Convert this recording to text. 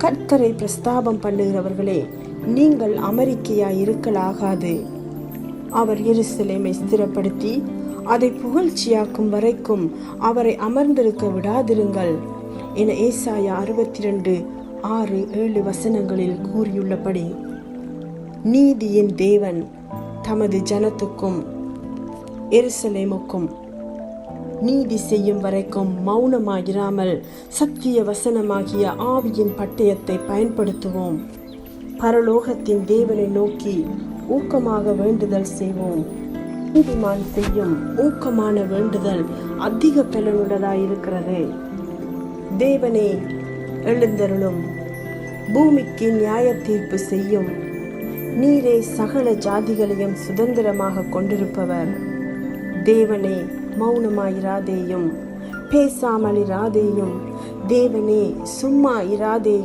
கர்த்தரை பிரஸ்தாபம் பண்ணுகிறவர்களே, நீங்கள் அமெரிக்கையாய் இருக்கலாகாது. அவர் எருசலேமை ஸ்திரப்படுத்தி அதை புகழ்ச்சியாக்கும் வரைக்கும் அவரை அமர்ந்திருக்க விடாதிருங்கள் என ஏசாயா 62:6-7 வசனங்களில் கூறியுள்ளபடி, நீதியின் தேவன் தமது ஜனத்துக்கும் எருசலேமுக்கும் நீதி செய்யும் வரைக்கும் மௌனமாயிராமல் சத்திய வசனமாகிய ஆவியின் பட்டயத்தை பயன்படுத்துவோம். பரலோகத்தின் தேவனை நோக்கி ஊக்கமாக வேண்டுதல் செய்வோம். நீதிமான் செய்யும் ஊக்கமான வேண்டுதல் அதிக பலனுள்ளதாயிருக்கிறது. தேவனே எழுந்தருளும், பூமிக்கு நியாய தீர்ப்பு செய்யும். நீரே சகல ஜாதிகளையும் சுதந்திரமாக கொண்டிருப்பவர். தேவனே மௌனமாயிராதேயும், பேசாமலிராதேயும். தேவனே சும்மா இராதேயும்.